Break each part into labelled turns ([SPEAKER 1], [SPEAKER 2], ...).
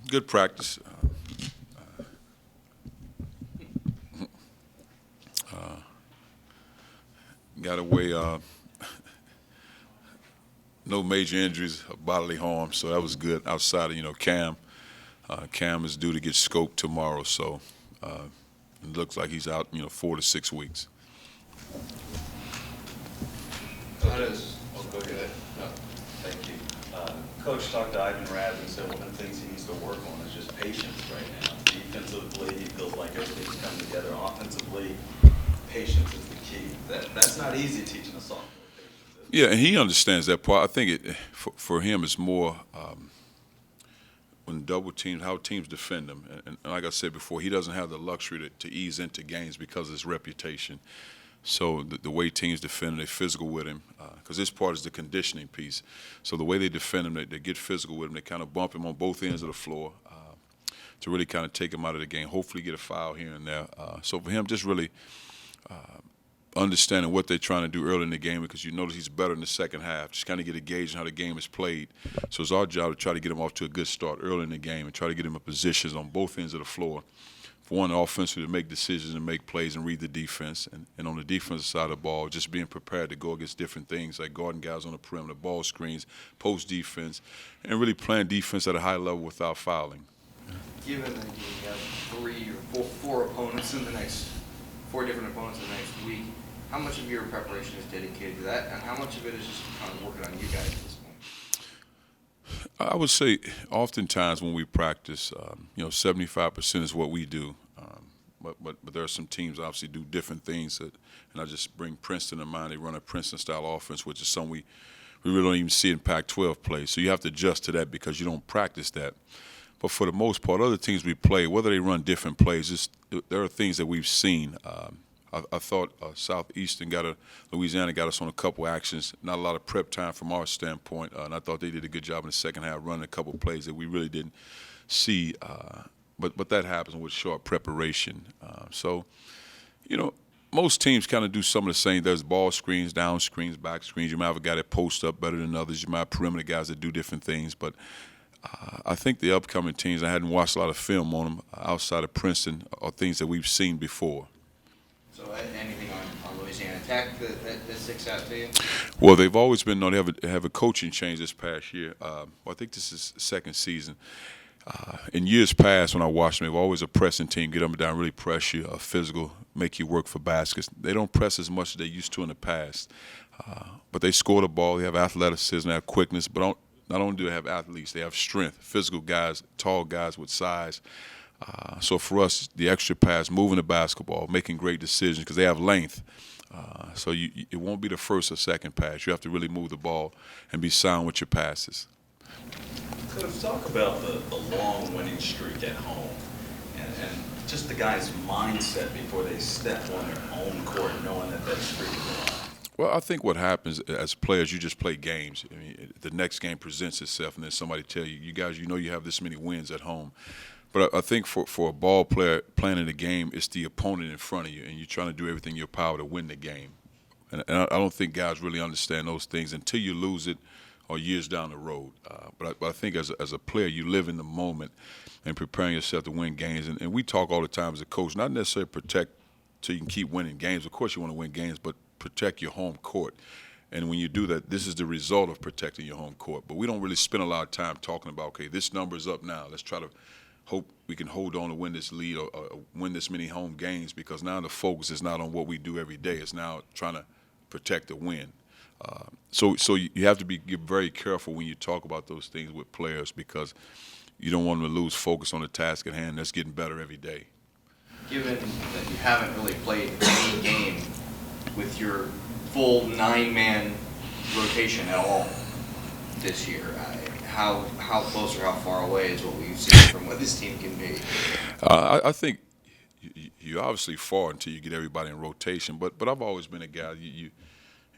[SPEAKER 1] Good practice. Got away. No major injuries or bodily harm, so that was good. Outside of Cam, Cam is due to get scoped tomorrow, so it looks like he's out 4 to 6 weeks.
[SPEAKER 2] How does, oh, go ahead. No, thank you. Coach talked to Ivan Rabb and said one of the things he needs to work on is just patience right now. Defensively, he feels like everything's coming together. Offensively, patience is the key. That's not easy teaching a sophomore patience.
[SPEAKER 1] Yeah, and he understands that part. I think for him it's more when double teams, how teams defend him. And like I said before, he doesn't have the luxury to ease into games because of his reputation. So the way teams defend him, they're physical with him, because this part is the conditioning piece. So the way they defend him, they get physical with him. They kind of bump him on both ends of the floor to really kind of take him out of the game, hopefully get a foul here and there. So for him, just really understanding what they're trying to do early in the game, because you notice he's better in the second half. Just kind of get a gauge on how the game is played. So it's our job to try to get him off to a good start early in the game and try to get him in positions on both ends of the floor. For one, offensively to make decisions and make plays and read the defense. And on the defensive side of the ball, just being prepared to go against different things like guarding guys on the perimeter, ball screens, post defense, and really playing defense at a high level without fouling.
[SPEAKER 3] Given that you have four opponents in the next, 4 different opponents in the next week, how much of your preparation is dedicated to that, and how much of it is just kind of working on you guys at this point?
[SPEAKER 1] I would say oftentimes when we practice, 75% is what we do. But there are some teams obviously do different things. And I just bring Princeton in mind. They run a Princeton-style offense, which is something we really don't even see in Pac-12 play. So you have to adjust to that because you don't practice that. But for the most part, other teams we play, whether they run different plays, there are things that we've seen. I thought Louisiana got us on a couple actions, not a lot of prep time from our standpoint, and I thought they did a good job in the second half running a couple plays that we really didn't see. But that happens with short preparation. Most teams kind of do some of the same. There's ball screens, down screens, back screens. You might have a guy that posts up better than others. You might have perimeter guys that do different things. But I think the upcoming teams, I hadn't watched a lot of film on them outside of Princeton, are things that we've seen before.
[SPEAKER 3] So anything on Louisiana Tech that sticks out to you?
[SPEAKER 1] Well, they've always been known. They have a coaching change this past year. I think this is second season. In years past, when I watched them, they were always a pressing team, get them down, really press you, physical, make you work for baskets. They don't press as much as they used to in the past. But they score the ball. They have athleticism, they have quickness. But not only do they have athletes, they have strength, physical guys, tall guys with size. So for us, the extra pass, moving the basketball, making great decisions because they have length. So it won't be the first or second pass. You have to really move the ball and be sound with your passes.
[SPEAKER 2] Coach, talk about the long winning streak at home and just the guys' mindset before they step on their own court knowing that streak is on.
[SPEAKER 1] Well, I think what happens as players, you just play games. I mean, the next game presents itself, and then somebody tell you, you guys, you have this many wins at home. But I think for a ball player playing in the game, it's the opponent in front of you, and you're trying to do everything in your power to win the game. And I don't think guys really understand those things until you lose it or years down the road. But I think as a player, you live in the moment and preparing yourself to win games. And we talk all the time as a coach, not necessarily protect so you can keep winning games. Of course you want to win games, but protect your home court. And when you do that, this is the result of protecting your home court. But we don't really spend a lot of time talking about, okay, this number's up now. Let's try to hope we can hold on to win this lead or win this many home games, because now the focus is not on what we do every day. It's now trying to protect the win. So you have to be very careful when you talk about those things with players, because you don't want them to lose focus on the task at hand. That's getting better every day.
[SPEAKER 3] Given that you haven't really played any game with your full 9-man rotation at all this year, how close or how far away is what we've seen from what this team can be?
[SPEAKER 1] I think you're obviously far until you get everybody in rotation, but I've always been a guy,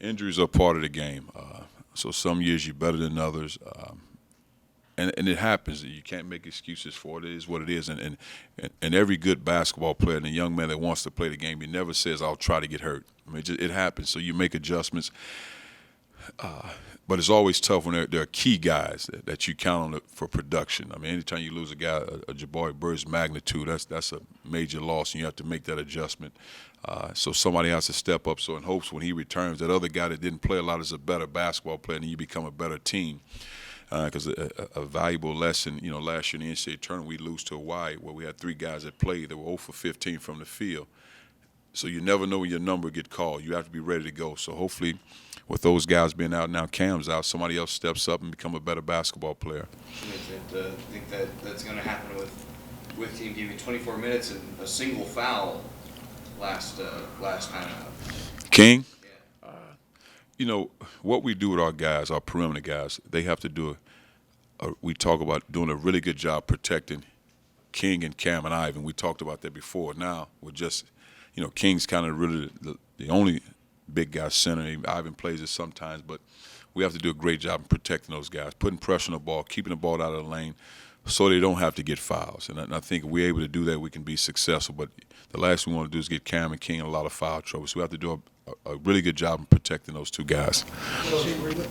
[SPEAKER 1] injuries are part of the game. So some years you're better than others. And it happens. You can't make excuses for it. It is what it is. And every good basketball player and a young man that wants to play the game, he never says, I'll try to get hurt. I mean, it happens. So you make adjustments. But it's always tough when there are key guys that you count on for production. I mean, anytime you lose a guy, a Jabari Bird's magnitude, that's a major loss, and you have to make that adjustment. So somebody has to step up. So in hopes when he returns, that other guy that didn't play a lot is a better basketball player, and you become a better team. Because a valuable lesson, last year in the NCAA tournament, we lose to Hawaii, where we had 3 guys that played that were 0 for 15 from the field. So you never know when your number get called. You have to be ready to go. So hopefully, with those guys being out now, Cam's out, somebody else steps up and become a better basketball player.
[SPEAKER 3] I think that's going to happen with Team giving 24 minutes and a single foul last time out.
[SPEAKER 1] King?
[SPEAKER 3] Yeah.
[SPEAKER 1] What we do with our guys, our perimeter guys, they have to do we talk about doing a really good job protecting King and Cam and Ivan. We talked about that before. Now we're just, King's kind of really the only big guy center. Ivan plays it sometimes, but we have to do a great job in protecting those guys, putting pressure on the ball, keeping the ball out of the lane so they don't have to get fouls. And I think if we're able to do that, we can be successful. But the last thing we want to do is get Cam and King in a lot of foul trouble. So we have to do a really good job in protecting those 2 guys.
[SPEAKER 2] Go ahead.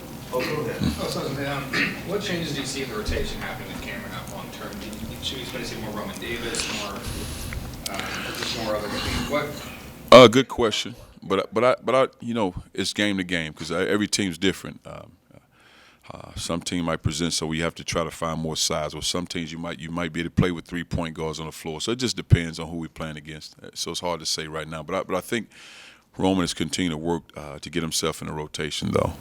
[SPEAKER 4] What changes do you see in the rotation happening with Cameron out long term? Should we expect to see more Roman Davis, more just more other guys?
[SPEAKER 1] Good question. But I it's game to game because every team's different. Some team might present so you have to try to find more size, or some teams you might be able to play with 3-point guards on the floor. So it just depends on who we're playing against. So it's hard to say right now. But I think Roman is continuing to work to get himself in the rotation, though.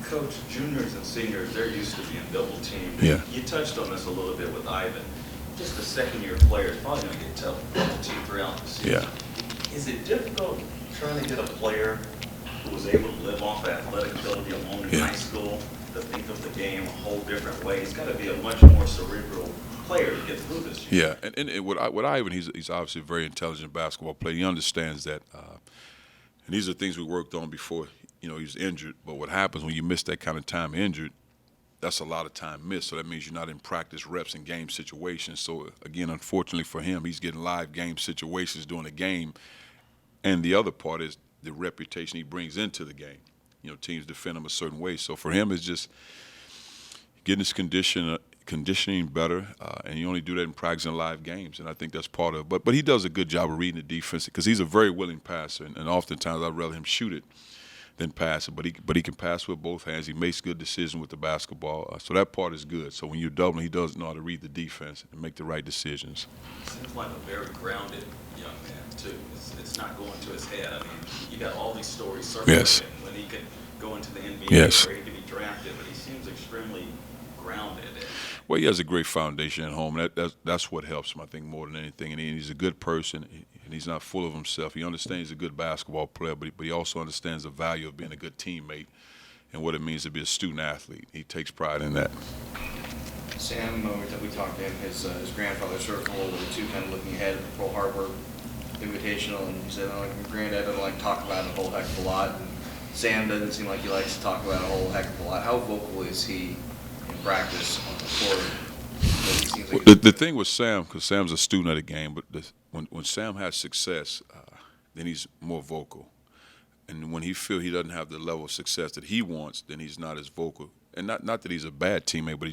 [SPEAKER 2] Coach, juniors and seniors, they're used to being double teamed.
[SPEAKER 1] Yeah.
[SPEAKER 2] You touched on this a little bit with Ivan. Just a second-year player is probably going to get double teamed throughout the season.
[SPEAKER 1] Yeah.
[SPEAKER 2] Is it difficult trying to get a player who was able to live off athletic ability alone in high school to think of the game a whole different way? He's got to be a much more cerebral player to get through this year.
[SPEAKER 1] Yeah, and with Ivan, he's obviously a very intelligent basketball player. He understands that, and these are things we worked on before. He was injured. But what happens when you miss that kind of time injured? That's a lot of time missed. So that means you're not in practice reps and game situations. So again, unfortunately for him, he's getting live game situations during the game. And the other part is the reputation he brings into the game. Teams defend him a certain way. So for him, it's just getting his conditioning better, and you only do that in practice and live games, and I think that's part of it. But he does a good job of reading the defense because he's a very willing passer, and oftentimes I'd rather him shoot it than pass it. But he can pass with both hands. He makes good decisions with the basketball, so that part is good. So when you're doubling, he does know how to read the defense and make the right decisions.
[SPEAKER 2] Seems like a very grounded young man, too. It's not going to his head. I mean, you got all these stories circulating
[SPEAKER 1] Yes.
[SPEAKER 2] when he could go into the NBA
[SPEAKER 1] Yes.
[SPEAKER 2] where he could be drafted, but he seems extremely grounded.
[SPEAKER 1] Well, he has a great foundation at home. That's what helps him, I think, more than anything. And he's a good person, and he's not full of himself. He understands he's a good basketball player, but he also understands the value of being a good teammate and what it means to be a student athlete. He takes pride in that.
[SPEAKER 3] Sam, we talked to him, his grandfather circle, the 2 kind of looking ahead at the Pearl Harbor Invitational, and he said, my granddad doesn't like to talk about it a whole heck of a lot. And Sam doesn't seem like he likes to talk about it a whole heck of a lot. How vocal is he in practice on the court?
[SPEAKER 1] The thing with Sam, because Sam's a student of the game, but when Sam has success, then he's more vocal. And when he feels he doesn't have the level of success that he wants, then he's not as vocal. And not that he's a bad teammate, but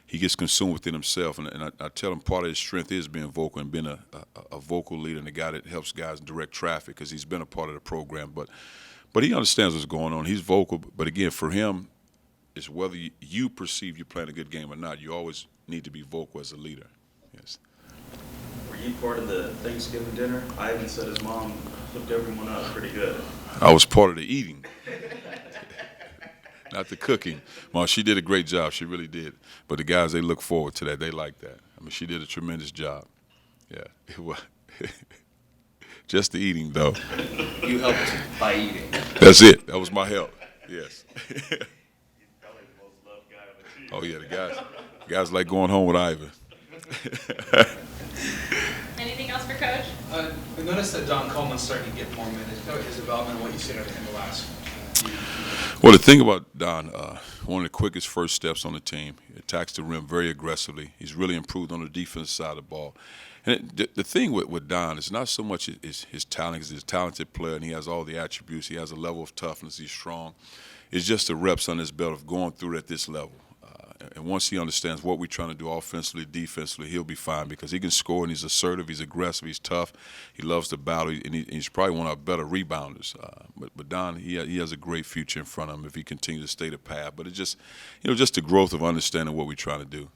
[SPEAKER 1] he gets consumed within himself. And I tell him part of his strength is being vocal and being a vocal leader and a guy that helps guys direct traffic because he's been a part of the program. But he understands what's going on. He's vocal. But again, for him, it's whether you perceive you're playing a good game or not. You always need to be vocal as a leader. Yes.
[SPEAKER 2] Were you part of the Thanksgiving dinner? Ivan said his mom hooked everyone up pretty good.
[SPEAKER 1] I was part of the eating, not the cooking. Mom, she did a great job. She really did. But the guys, they look forward to that. They like that. I mean, she did a tremendous job. Yeah. It was just the eating, though.
[SPEAKER 3] You helped by eating.
[SPEAKER 1] That's it. That was my help. Yes.
[SPEAKER 2] He's probably the most loved guy on the team.
[SPEAKER 1] Oh, yeah, the guys like going home with Ivan.
[SPEAKER 5] Anything else for Coach?
[SPEAKER 4] We noticed that Don Coleman's starting to get more minutes. His development, what you said of him in the last few.
[SPEAKER 1] Well, the thing about Don, one of the quickest first steps on the team, he attacks the rim very aggressively. He's really improved on the defensive side of the ball. And the thing with Don is not so much his talent, because he's a talented player and he has all the attributes. He has a level of toughness. He's strong. it's just the reps on his belt of going through it at this level. And once he understands what we're trying to do offensively, defensively, he'll be fine because he can score and he's assertive, he's aggressive, he's tough, he loves to battle, and he's probably one of our better rebounders. But Don, he has a great future in front of him if he continues to stay the path. But it's just, just the growth of understanding what we're trying to do.